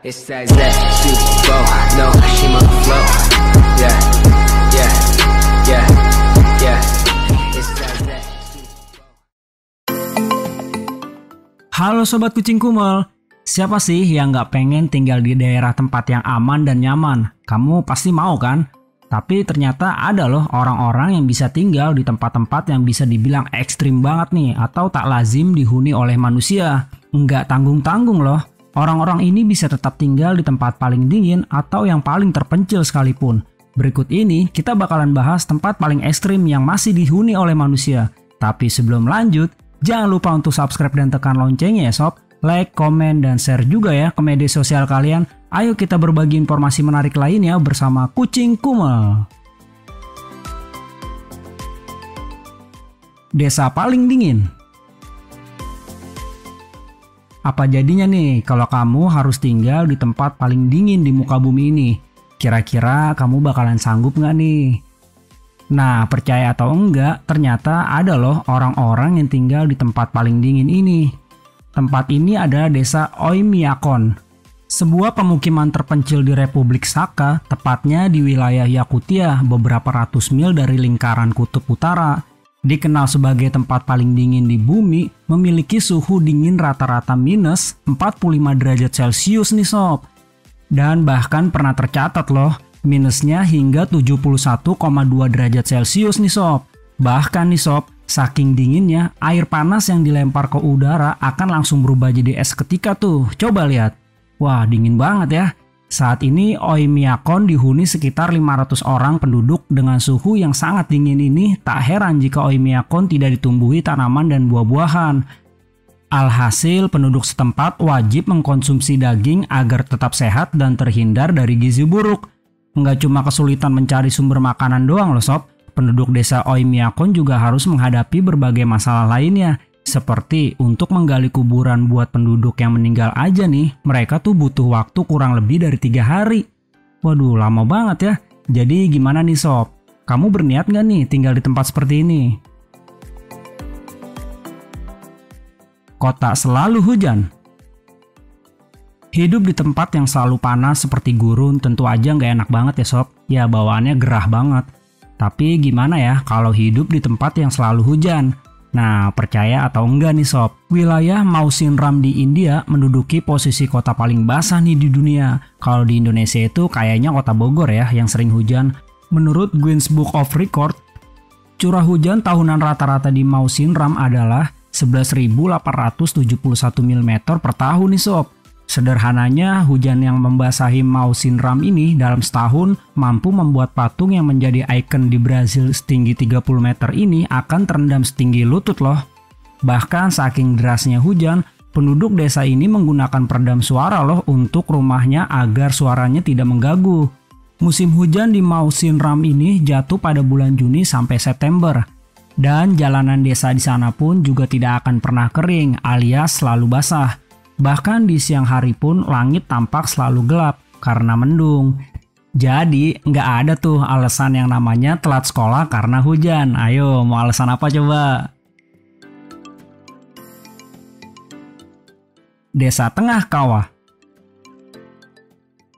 It's that super bowl, no, she on the floor. Yeah, yeah, yeah, yeah. It's that super bowl. Halo Sobat Kucing Kumel, siapa sih yang gak pengen tinggal di daerah tempat yang aman dan nyaman? Kamu pasti mau kan? Tapi ternyata ada loh orang-orang yang bisa tinggal di tempat-tempat yang bisa dibilang ekstrim banget nih, atau tak lazim dihuni oleh manusia. Nggak tanggung-tanggung loh. Orang-orang ini bisa tetap tinggal di tempat paling dingin atau yang paling terpencil sekalipun. Berikut ini kita bakalan bahas tempat paling ekstrim yang masih dihuni oleh manusia. Tapi sebelum lanjut, jangan lupa untuk subscribe dan tekan loncengnya ya sob. Like, komen, dan share juga ya ke media sosial kalian. Ayo kita berbagi informasi menarik lainnya bersama Kucing Kumel. Desa paling dingin. Apa jadinya nih kalau kamu harus tinggal di tempat paling dingin di muka bumi ini? Kira-kira kamu bakalan sanggup nggak nih? Nah, percaya atau enggak, ternyata ada loh orang-orang yang tinggal di tempat paling dingin ini. Tempat ini adalah desa Oymyakon, sebuah pemukiman terpencil di Republik Sakha, tepatnya di wilayah Yakutia, beberapa ratus mil dari lingkaran kutub utara. Dikenal sebagai tempat paling dingin di bumi, memiliki suhu dingin rata-rata minus 45 derajat Celcius nih sob. Dan bahkan pernah tercatat loh, minusnya hingga 71,2 derajat Celcius nih sob. Bahkan nih sob, saking dinginnya, air panas yang dilempar ke udara akan langsung berubah jadi es ketika tuh. Coba lihat. Wah, dingin banget ya. Saat ini Oymyakon dihuni sekitar 500 orang penduduk dengan suhu yang sangat dingin ini. Tak heran jika Oymyakon tidak ditumbuhi tanaman dan buah-buahan. Alhasil penduduk setempat wajib mengkonsumsi daging agar tetap sehat dan terhindar dari gizi buruk. Nggak cuma kesulitan mencari sumber makanan doang loh sob. Penduduk desa Oymyakon juga harus menghadapi berbagai masalah lainnya. Seperti untuk menggali kuburan buat penduduk yang meninggal aja nih, mereka tuh butuh waktu kurang lebih dari 3 hari. Waduh, lama banget ya. Jadi gimana nih sob? Kamu berniat nggak nih tinggal di tempat seperti ini? Kota selalu hujan. Hidup di tempat yang selalu panas seperti gurun tentu aja nggak enak banget ya sob. Ya bawaannya gerah banget. Tapi gimana ya kalau hidup di tempat yang selalu hujan? Nah, percaya atau enggak nih sob, wilayah Mawsynram di India menduduki posisi kota paling basah nih di dunia. Kalau di Indonesia itu kayaknya kota Bogor ya yang sering hujan. Menurut Guinness Book of Record, curah hujan tahunan rata-rata di Mawsynram adalah 11.871 mm per tahun nih sob. Sederhananya, hujan yang membasahi Mawsynram ini dalam setahun mampu membuat patung yang menjadi ikon di Brazil setinggi 30 meter ini akan terendam setinggi lutut loh. Bahkan saking derasnya hujan, penduduk desa ini menggunakan peredam suara loh untuk rumahnya agar suaranya tidak mengganggu. Musim hujan di Mawsynram ini jatuh pada bulan Juni sampai September. Dan jalanan desa di sana pun juga tidak akan pernah kering alias selalu basah. Bahkan di siang hari pun langit tampak selalu gelap karena mendung. Jadi nggak ada tuh alasan yang namanya telat sekolah karena hujan. Ayo, mau alasan apa coba? Desa Tengah Kawah.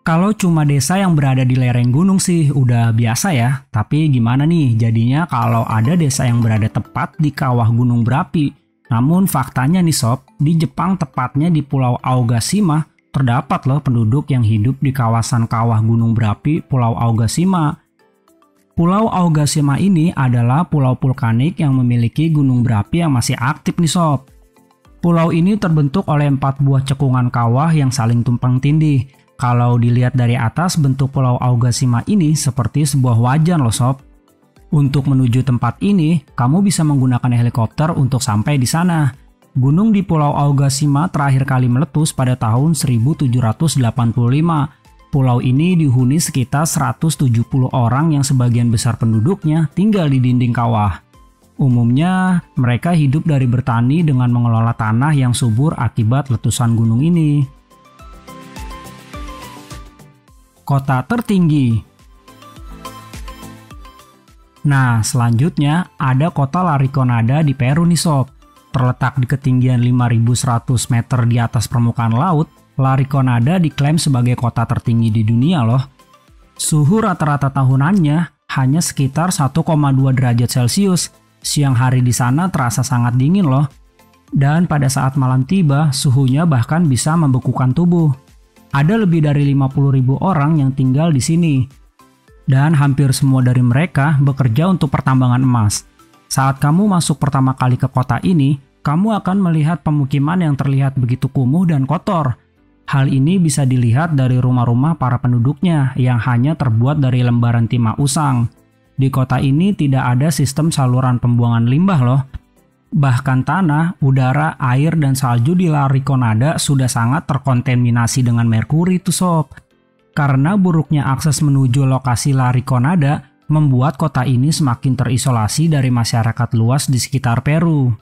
Kalau cuma desa yang berada di lereng gunung sih udah biasa ya. Tapi gimana nih jadinya kalau ada desa yang berada tepat di kawah gunung berapi? Namun faktanya nih sob, di Jepang tepatnya di Pulau Aogashima, terdapat loh penduduk yang hidup di kawasan kawah gunung berapi Pulau Aogashima. Pulau Aogashima ini adalah pulau vulkanik yang memiliki gunung berapi yang masih aktif nih sob. Pulau ini terbentuk oleh 4 buah cekungan kawah yang saling tumpang tindih. Kalau dilihat dari atas, bentuk Pulau Aogashima ini seperti sebuah wajan loh sob. Untuk menuju tempat ini, kamu bisa menggunakan helikopter untuk sampai di sana. Gunung di Pulau Aogashima terakhir kali meletus pada tahun 1785. Pulau ini dihuni sekitar 170 orang yang sebagian besar penduduknya tinggal di dinding kawah. Umumnya, mereka hidup dari bertani dengan mengelola tanah yang subur akibat letusan gunung ini. Kota tertinggi. Nah, selanjutnya ada kota Lariconada di Peru nih sob. Terletak di ketinggian 5.100 meter di atas permukaan laut, Lariconada diklaim sebagai kota tertinggi di dunia loh. Suhu rata-rata tahunannya hanya sekitar 1,2 derajat Celcius. Siang hari di sana terasa sangat dingin loh. Dan pada saat malam tiba, suhunya bahkan bisa membekukan tubuh. Ada lebih dari 50.000 orang yang tinggal di sini. Dan hampir semua dari mereka bekerja untuk pertambangan emas. Saat kamu masuk pertama kali ke kota ini, kamu akan melihat pemukiman yang terlihat begitu kumuh dan kotor. Hal ini bisa dilihat dari rumah-rumah para penduduknya yang hanya terbuat dari lembaran timah usang. Di kota ini tidak ada sistem saluran pembuangan limbah loh. Bahkan tanah, udara, air, dan salju di Lariconada sudah sangat terkontaminasi dengan merkuri tuh sob. Karena buruknya akses menuju lokasi Lariconada membuat kota ini semakin terisolasi dari masyarakat luas di sekitar Peru.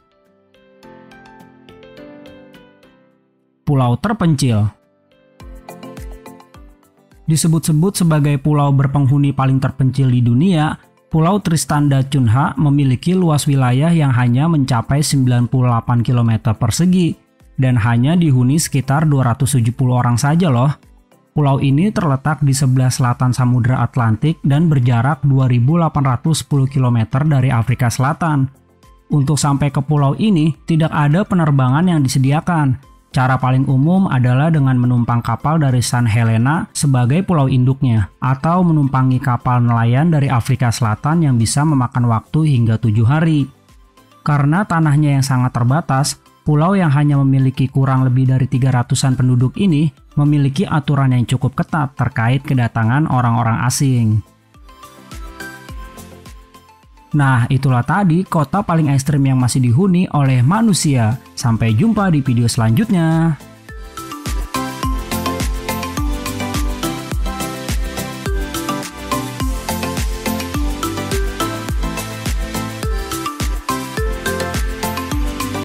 Pulau terpencil. Disebut-sebut sebagai pulau berpenghuni paling terpencil di dunia, Pulau Tristan da Cunha memiliki luas wilayah yang hanya mencapai 98 km persegi dan hanya dihuni sekitar 270 orang saja loh. Pulau ini terletak di sebelah selatan Samudra Atlantik dan berjarak 2.810 km dari Afrika Selatan. Untuk sampai ke pulau ini, tidak ada penerbangan yang disediakan. Cara paling umum adalah dengan menumpang kapal dari San Helena sebagai pulau induknya, atau menumpangi kapal nelayan dari Afrika Selatan yang bisa memakan waktu hingga 7 hari. Karena tanahnya yang sangat terbatas, pulau yang hanya memiliki kurang lebih dari 300-an penduduk ini memiliki aturan yang cukup ketat terkait kedatangan orang-orang asing. Nah, itulah tadi kota paling ekstrim yang masih dihuni oleh manusia. Sampai jumpa di video selanjutnya.